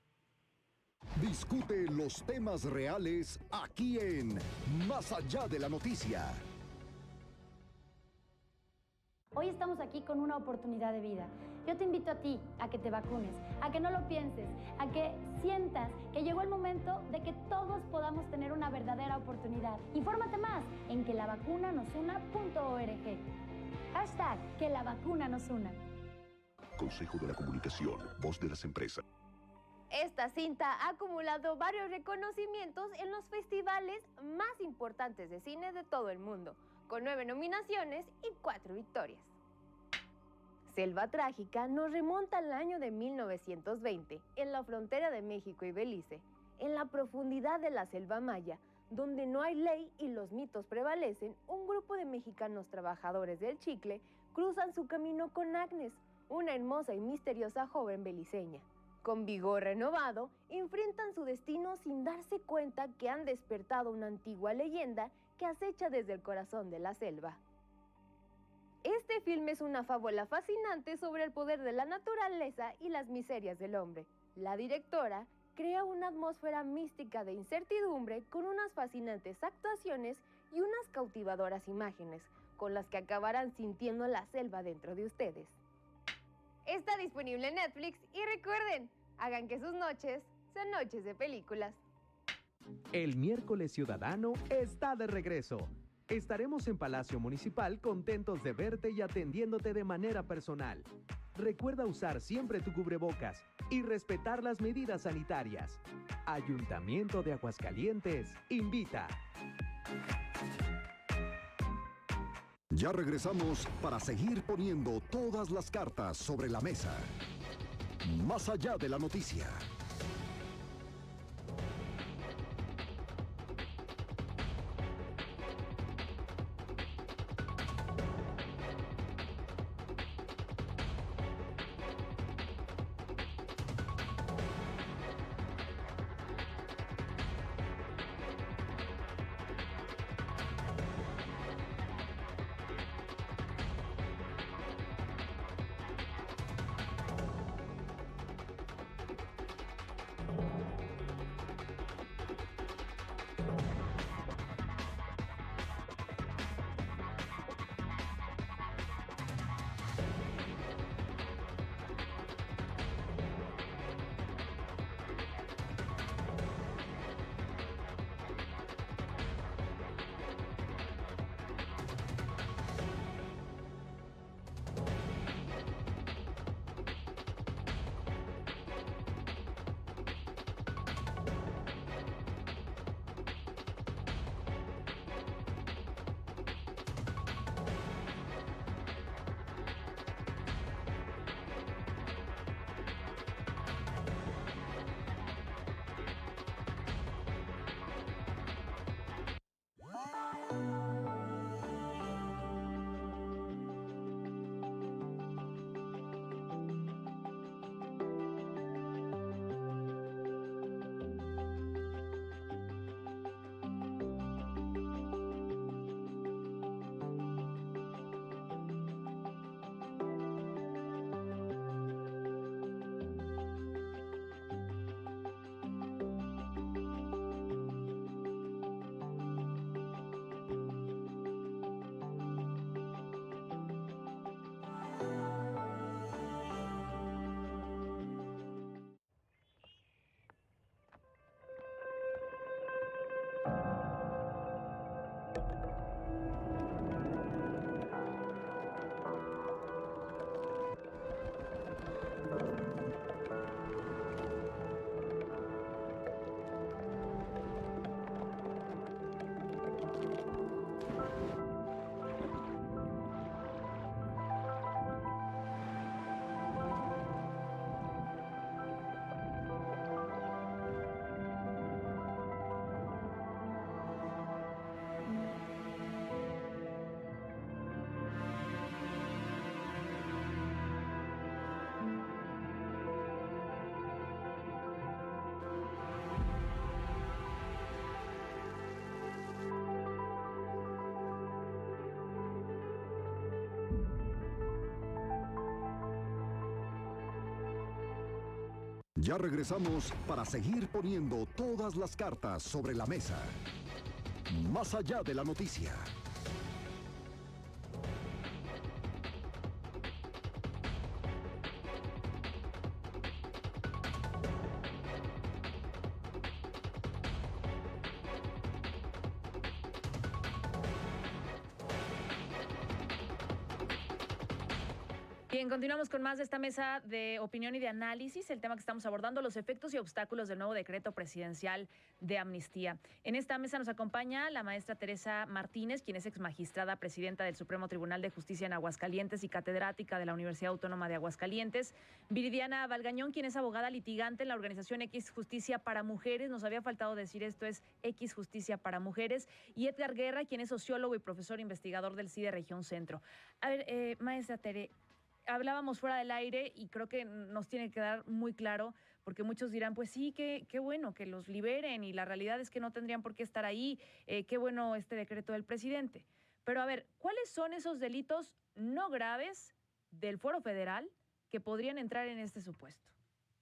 Discute los temas reales aquí en Más Allá de la Noticia. Hoy estamos aquí con una oportunidad de vida. Yo te invito a ti a que te vacunes, a que no lo pienses, a que sientas que llegó el momento de que todos podamos tener una verdadera oportunidad. Infórmate más en quelavacunanosuna.org. Hashtag que la vacuna nos una. Consejo de la Comunicación, voz de las empresas. Esta cinta ha acumulado varios reconocimientos en los festivales más importantes de cine de todo el mundo, con 9 nominaciones y 4 victorias. Selva Trágica nos remonta al año de 1920, en la frontera de México y Belice, en la profundidad de la selva maya, donde no hay ley y los mitos prevalecen. Un grupo de mexicanos trabajadores del chicle cruzan su camino con Agnes, una hermosa y misteriosa joven beliceña. Con vigor renovado, enfrentan su destino sin darse cuenta que han despertado una antigua leyenda que acecha desde el corazón de la selva. Este filme es una fábula fascinante sobre el poder de la naturaleza y las miserias del hombre. La directora crea una atmósfera mística de incertidumbre con unas fascinantes actuaciones y unas cautivadoras imágenes, con las que acabarán sintiendo la selva dentro de ustedes. Está disponible en Netflix y recuerden, hagan que sus noches sean noches de películas. El miércoles ciudadano está de regreso. Estaremos en Palacio Municipal contentos de verte y atendiéndote de manera personal. Recuerda usar siempre tu cubrebocas y respetar las medidas sanitarias. Ayuntamiento de Aguascalientes invita. Ya regresamos para seguir poniendo todas las cartas sobre la mesa. Más allá de la noticia. Ya regresamos para seguir poniendo todas las cartas sobre la mesa. Más allá de la noticia. Bien, continuamos con más de esta mesa de opinión y de análisis. El tema que estamos abordando, los efectos y obstáculos del nuevo decreto presidencial de amnistía. En esta mesa nos acompaña la maestra Teresa Martínez, quien es exmagistrada presidenta del Supremo Tribunal de Justicia en Aguascalientes y catedrática de la Universidad Autónoma de Aguascalientes. Viridiana Valgañón, quien es abogada litigante en la organización X Justicia para Mujeres. Nos había faltado decir esto, es X Justicia para Mujeres. Y Edgar Guerra, quien es sociólogo y profesor investigador del CIDE Región Centro. A ver, maestra Tere, hablábamos fuera del aire y creo que nos tiene que quedar muy claro, porque muchos dirán, pues sí, qué bueno que los liberen, y la realidad es que no tendrían por qué estar ahí, qué bueno este decreto del presidente. Pero a ver, ¿cuáles son esos delitos no graves del fuero federal que podrían entrar en este supuesto?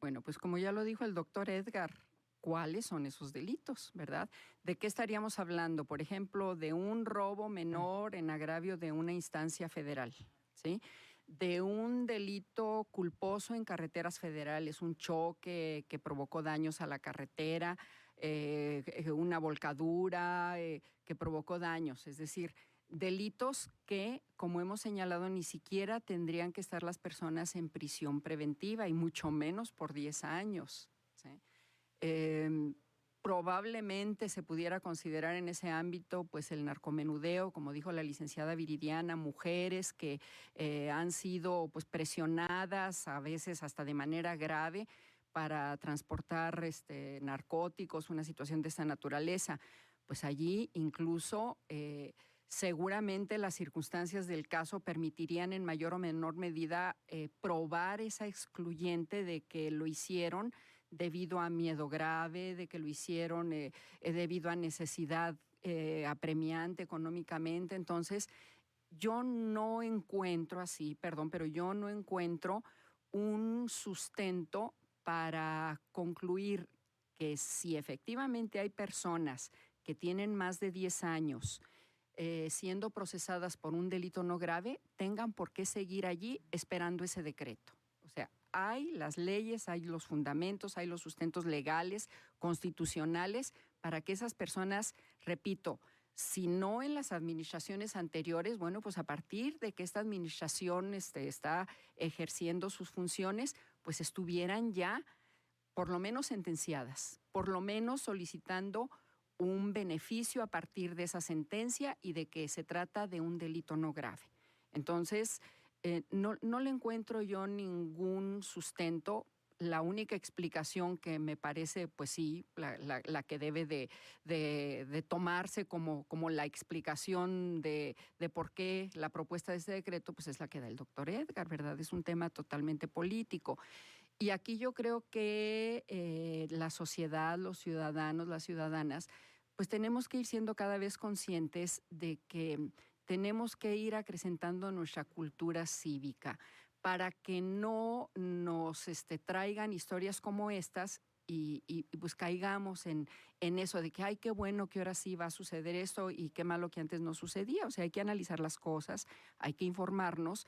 Bueno, pues como ya lo dijo el doctor Edgar, ¿cuáles son esos delitos, verdad? ¿De qué estaríamos hablando? Por ejemplo, de un robo menor en agravio de una instancia federal, ¿sí? De un delito culposo en carreteras federales, un choque que provocó daños a la carretera, una volcadura que provocó daños, es decir, delitos que, como hemos señalado, ni siquiera tendrían que estar las personas en prisión preventiva y mucho menos por 10 años, ¿sí? Probablemente se pudiera considerar en ese ámbito pues el narcomenudeo, como dijo la licenciada Viridiana, mujeres que han sido pues presionadas a veces hasta de manera grave para transportar narcóticos, una situación de esta naturaleza. Pues allí incluso seguramente las circunstancias del caso permitirían en mayor o menor medida probar esa excluyente de que lo hicieron debido a miedo grave, de que lo hicieron debido a necesidad apremiante económicamente. Entonces, yo no encuentro pero yo no encuentro un sustento para concluir que si efectivamente hay personas que tienen más de 10 años siendo procesadas por un delito no grave, tengan por qué seguir allí esperando ese decreto. O sea, hay las leyes, hay los fundamentos, hay los sustentos legales, constitucionales, para que esas personas, repito, si no en las administraciones anteriores, bueno, pues a partir de que esta administración está ejerciendo sus funciones, pues estuvieran ya por lo menos sentenciadas, por lo menos solicitando un beneficio a partir de esa sentencia y de que se trata de un delito no grave. Entonces, no le encuentro yo ningún sustento. La única explicación que me parece, pues sí, la que debe de tomarse como la explicación de por qué la propuesta de este decreto, pues es la que da el doctor Edgar, ¿verdad? Es un tema totalmente político. Y aquí yo creo que la sociedad, los ciudadanos, las ciudadanas, pues tenemos que ir siendo cada vez conscientes de que tenemos que ir acrecentando nuestra cultura cívica para que no nos traigan historias como estas y pues caigamos en eso de que, ay, qué bueno que ahora sí va a suceder esto y qué malo que antes no sucedía. O sea, hay que analizar las cosas, hay que informarnos,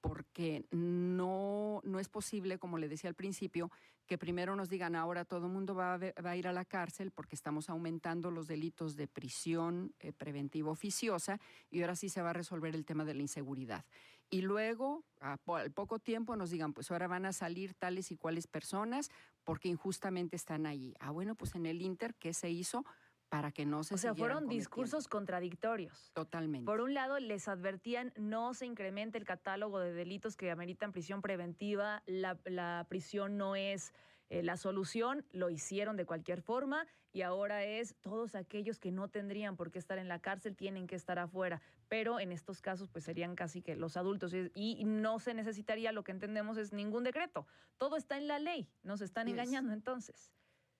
porque no es posible, como le decía al principio, que primero nos digan ahora todo el mundo va a ir a la cárcel porque estamos aumentando los delitos de prisión preventiva oficiosa y ahora sí se va a resolver el tema de la inseguridad. Y luego, al poco tiempo, nos digan, pues ahora van a salir tales y cuales personas porque injustamente están allí. Bueno, pues en el Inter, ¿qué se hizo? Para que no se O sea, fueron discursos contradictorios. Totalmente. Por un lado, les advertían no se incremente el catálogo de delitos que ameritan prisión preventiva, la prisión no es la solución, lo hicieron de cualquier forma y ahora es todos aquellos que no tendrían por qué estar en la cárcel tienen que estar afuera, pero en estos casos pues serían casi que los adultos y no se necesitaría, lo que entendemos es ningún decreto, todo está en la ley, nos están engañando entonces.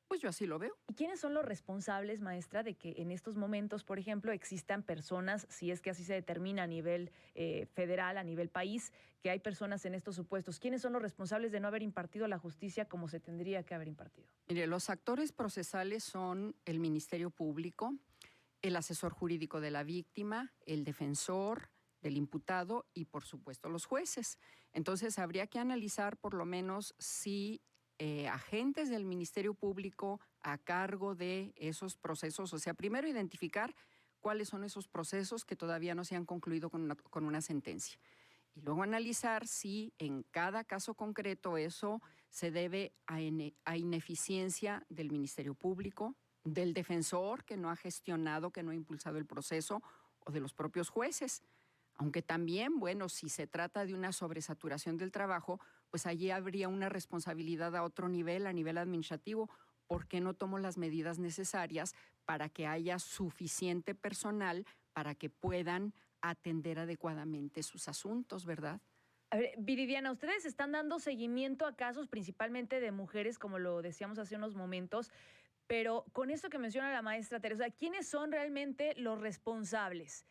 Pues yo así lo veo. ¿Y quiénes son los responsables, maestra, de que en estos momentos, por ejemplo, existan personas, si es que así se determina a nivel federal, a nivel país, que hay personas en estos supuestos? ¿Quiénes son los responsables de no haber impartido la justicia como se tendría que haber impartido? Mire, los actores procesales son el Ministerio Público, el asesor jurídico de la víctima, el defensor del imputado y, por supuesto, los jueces. Entonces, habría que analizar por lo menos si agentes del Ministerio Público a cargo de esos procesos, o sea, primero identificar cuáles son esos procesos que todavía no se han concluido con una sentencia. Y luego analizar si en cada caso concreto eso se debe a ineficiencia del Ministerio Público, del defensor que no ha gestionado, que no ha impulsado el proceso, o de los propios jueces. Aunque también, bueno, si se trata de una sobresaturación del trabajo, pues allí habría una responsabilidad a otro nivel, a nivel administrativo. ¿Por qué no tomo las medidas necesarias para que haya suficiente personal para que puedan atender adecuadamente sus asuntos, verdad? A ver, Viridiana, ustedes están dando seguimiento a casos principalmente de mujeres, como lo decíamos hace unos momentos, pero con esto que menciona la maestra Teresa, ¿quiénes son realmente los responsables?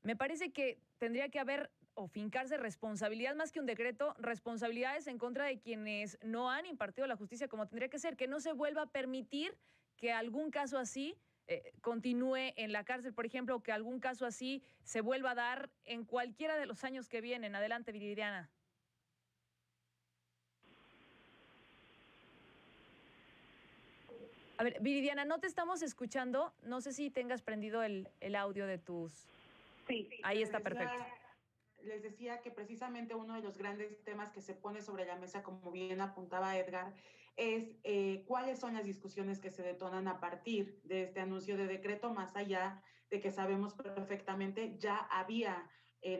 Me parece que tendría que haber o fincarse responsabilidad más que un decreto, responsabilidades en contra de quienes no han impartido la justicia como tendría que ser, que no se vuelva a permitir que algún caso así continúe en la cárcel, por ejemplo, o que algún caso así se vuelva a dar en cualquiera de los años que vienen. Adelante, Viridiana. A ver, Viridiana, no te estamos escuchando. No sé si tengas prendido el audio de tus... Sí. Ahí está, perfecto. Les decía que precisamente uno de los grandes temas que se pone sobre la mesa, como bien apuntaba Edgar, es cuáles son las discusiones que se detonan a partir de este anuncio de decreto, más allá de que sabemos perfectamente ya había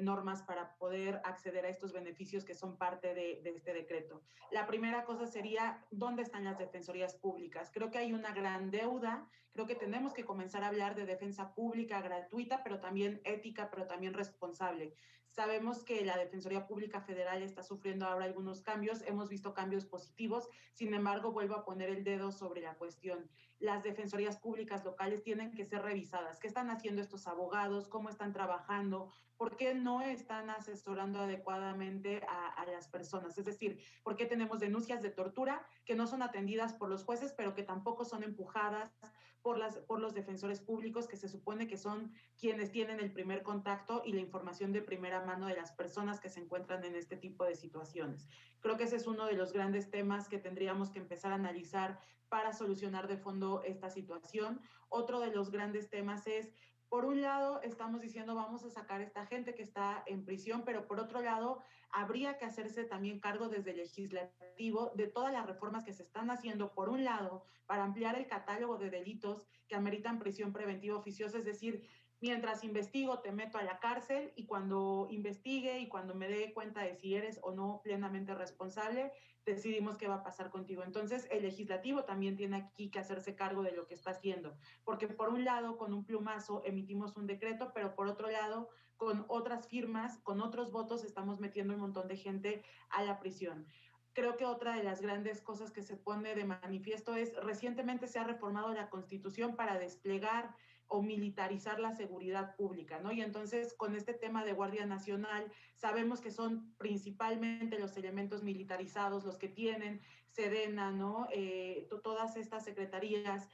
normas para poder acceder a estos beneficios que son parte de este decreto. La primera cosa sería, ¿dónde están las defensorías públicas? Creo que hay una gran deuda, creo que tenemos que comenzar a hablar de defensa pública gratuita, pero también ética, pero también responsable. Sabemos que la Defensoría Pública Federal está sufriendo ahora algunos cambios, hemos visto cambios positivos, sin embargo, vuelvo a poner el dedo sobre la cuestión. Las defensorías públicas locales tienen que ser revisadas. ¿Qué están haciendo estos abogados? ¿Cómo están trabajando? ¿Por qué no están asesorando adecuadamente a las personas? Es decir, ¿por qué tenemos denuncias de tortura que no son atendidas por los jueces, pero que tampoco son empujadas por los defensores públicos, que se supone que son quienes tienen el primer contacto y la información de primera mano de las personas que se encuentran en este tipo de situaciones? Creo que ese es uno de los grandes temas que tendríamos que empezar a analizar para solucionar de fondo esta situación. Otro de los grandes temas es, por un lado, estamos diciendo vamos a sacar a esta gente que está en prisión, pero por otro lado, habría que hacerse también cargo desde el legislativo de todas las reformas que se están haciendo, por un lado, para ampliar el catálogo de delitos que ameritan prisión preventiva oficiosa, es decir, mientras investigo te meto a la cárcel y cuando investigue y cuando me dé cuenta de si eres o no plenamente responsable, decidimos qué va a pasar contigo. Entonces, el legislativo también tiene aquí que hacerse cargo de lo que está haciendo, porque por un lado, con un plumazo emitimos un decreto, pero por otro lado, con otras firmas, con otros votos, estamos metiendo un montón de gente a la prisión. Creo que otra de las grandes cosas que se pone de manifiesto es, recientemente se ha reformado la Constitución para desplegar o militarizar la seguridad pública, ¿no? Y entonces, con este tema de Guardia Nacional, sabemos que son principalmente los elementos militarizados los que tienen Sedena, ¿no? Todas estas secretarías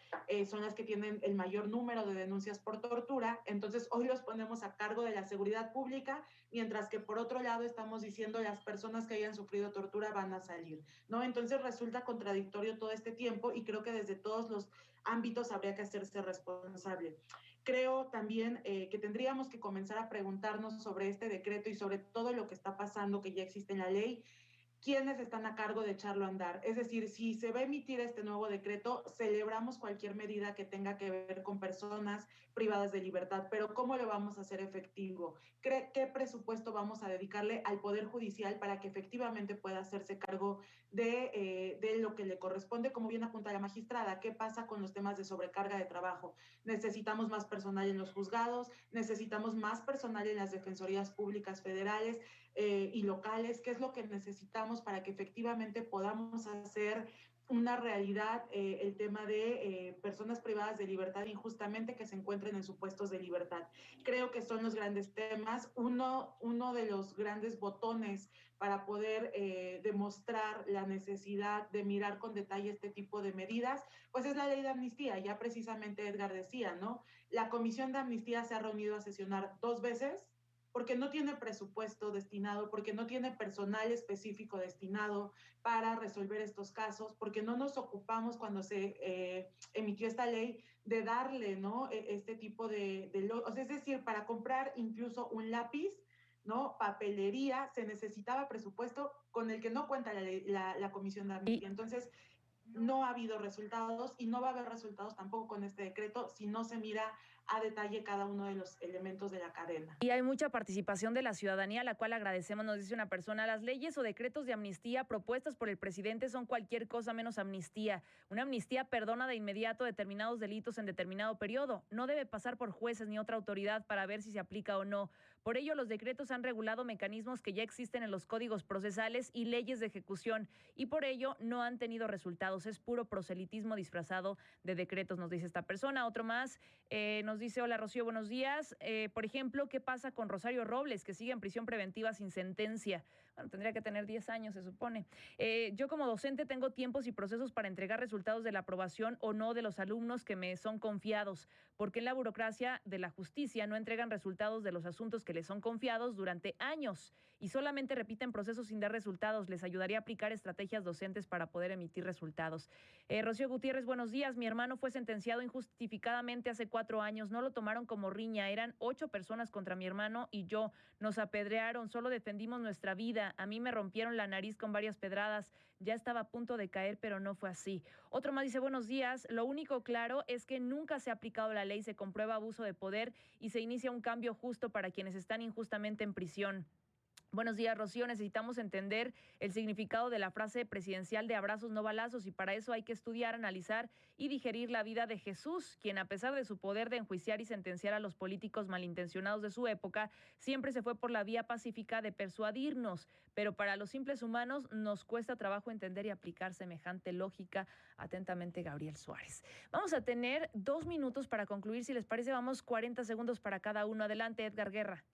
son las que tienen el mayor número de denuncias por tortura. Entonces, hoy los ponemos a cargo de la seguridad pública, mientras que por otro lado estamos diciendo las personas que hayan sufrido tortura van a salir, ¿no? Entonces, resulta contradictorio todo este tiempo y creo que desde todos los ámbitos habría que hacerse responsable. Creo también que tendríamos que comenzar a preguntarnos sobre este decreto y sobre todo lo que está pasando, que ya existe en la ley, quiénes están a cargo de echarlo a andar. Es decir, si se va a emitir este nuevo decreto, celebramos cualquier medida que tenga que ver con personas privadas de libertad, pero ¿cómo lo vamos a hacer efectivo? ¿Qué presupuesto vamos a dedicarle al Poder Judicial para que efectivamente pueda hacerse cargo de lo que le corresponde? Como bien apunta la magistrada, ¿qué pasa con los temas de sobrecarga de trabajo? Necesitamos más personal en los juzgados, necesitamos más personal en las defensorías públicas federales y locales. ¿Qué es lo que necesitamos para que efectivamente podamos hacer una realidad el tema de personas privadas de libertad injustamente que se encuentren en supuestos de libertad. Creo que son los grandes temas. Uno de los grandes botones para poder demostrar la necesidad de mirar con detalle este tipo de medidas, pues es la ley de amnistía. Ya precisamente Edgar decía, ¿no? La Comisión de Amnistía se ha reunido a sesionar 2 veces, porque no tiene presupuesto destinado, porque no tiene personal específico destinado para resolver estos casos, porque no nos ocupamos cuando se emitió esta ley de darle, ¿no? Este tipo o sea, es decir, para comprar incluso un lápiz, ¿no? Papelería, se necesitaba presupuesto con el que no cuenta la Comisión de Amnistía. Entonces, no ha habido resultados y no va a haber resultados tampoco con este decreto si no se mira a detalle cada uno de los elementos de la cadena. Y hay mucha participación de la ciudadanía, a la cual agradecemos. Nos dice una persona: las leyes o decretos de amnistía propuestas por el presidente son cualquier cosa menos amnistía. Una amnistía perdona de inmediato determinados delitos en determinado periodo. No debe pasar por jueces ni otra autoridad para ver si se aplica o no. Por ello, los decretos han regulado mecanismos que ya existen en los códigos procesales y leyes de ejecución, y por ello no han tenido resultados. Es puro proselitismo disfrazado de decretos, nos dice esta persona. Otro más nos dice: hola Rocío, buenos días. Por ejemplo, ¿qué pasa con Rosario Robles, que sigue en prisión preventiva sin sentencia? Bueno, tendría que tener 10 años, se supone. Yo como docente tengo tiempos y procesos para entregar resultados de la aprobación o no de los alumnos que me son confiados, porque en la burocracia de la justicia no entregan resultados de los asuntos que les son confiados durante años y solamente repiten procesos sin dar resultados. Les ayudaría a aplicar estrategias docentes para poder emitir resultados. Rocío Gutiérrez, buenos días. Mi hermano fue sentenciado injustificadamente hace 4 años. No lo tomaron como riña. Eran 8 personas contra mi hermano y yo. Nos apedrearon. Solo defendimos nuestra vida. A mí me rompieron la nariz con varias pedradas. Ya estaba a punto de caer, pero no fue así. Otro más dice: buenos días. Lo único claro es que nunca se ha aplicado la ley. Se comprueba abuso de poder y se inicia un cambio justo para quienes están injustamente en prisión. Buenos días, Rocío. Necesitamos entender el significado de la frase presidencial de abrazos no balazos, y para eso hay que estudiar, analizar y digerir la vida de Jesús, quien, a pesar de su poder de enjuiciar y sentenciar a los políticos malintencionados de su época, siempre se fue por la vía pacífica de persuadirnos, pero para los simples humanos nos cuesta trabajo entender y aplicar semejante lógica. Atentamente, Gabriel Suárez. Vamos a tener 2 minutos para concluir. Si les parece, vamos 40 segundos para cada uno. Adelante, Edgar Guerra.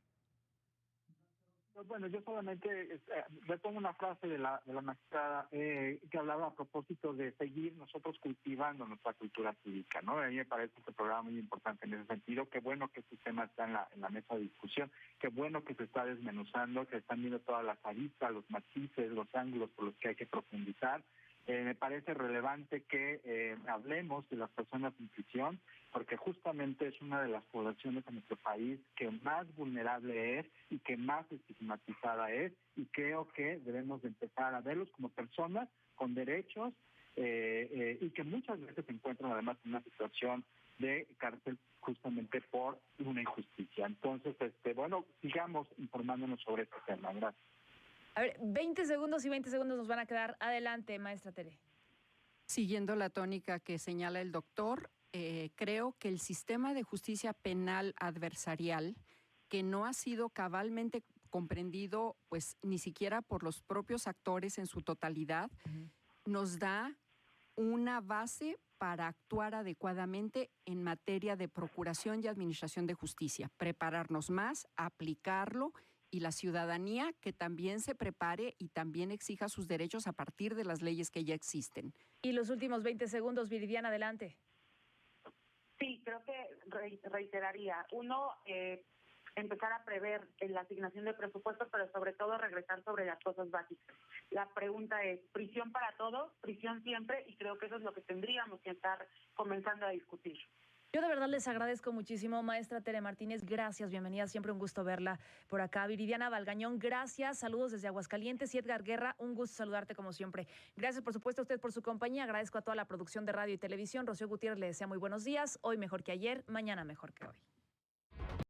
Bueno, yo solamente repongo una frase de la magistrada que hablaba a propósito de seguir nosotros cultivando nuestra cultura cívica, ¿no? A mí me parece este programa muy importante en ese sentido. Qué bueno que este tema está en la mesa de discusión, qué bueno que se está desmenuzando, que están viendo todas las aristas, los matices, los ángulos por los que hay que profundizar. Me parece relevante que hablemos de las personas en prisión, porque justamente es una de las poblaciones en nuestro país que más vulnerable es y que más estigmatizada es, y creo que debemos de empezar a verlos como personas con derechos y que muchas veces se encuentran además en una situación de cárcel justamente por una injusticia. Entonces, bueno, sigamos informándonos sobre este tema. Gracias. A ver, 20 segundos y 20 segundos nos van a quedar. Adelante, maestra Tere. Siguiendo la tónica que señala el doctor, creo que el sistema de justicia penal adversarial, que no ha sido cabalmente comprendido, pues ni siquiera por los propios actores en su totalidad, nos da una base para actuar adecuadamente en materia de procuración y administración de justicia, prepararnos más, aplicarlo, y la ciudadanía que también se prepare y también exija sus derechos a partir de las leyes que ya existen. Y los últimos 20 segundos, Viridiana, adelante. Sí, creo que reiteraría. Uno, empezar a prever en la asignación de presupuestos, pero sobre todo regresar sobre las cosas básicas. La pregunta es: prisión para todos, prisión siempre, y creo que eso es lo que tendríamos que estar comenzando a discutir. Yo de verdad les agradezco muchísimo, maestra Tere Martínez, gracias, bienvenida, siempre un gusto verla por acá. Viridiana Valgañón, gracias, saludos desde Aguascalientes. Y Edgar Guerra, un gusto saludarte como siempre. Gracias, por supuesto, a usted por su compañía, agradezco a toda la producción de radio y televisión. Rocío Gutiérrez le desea muy buenos días, hoy mejor que ayer, mañana mejor que hoy.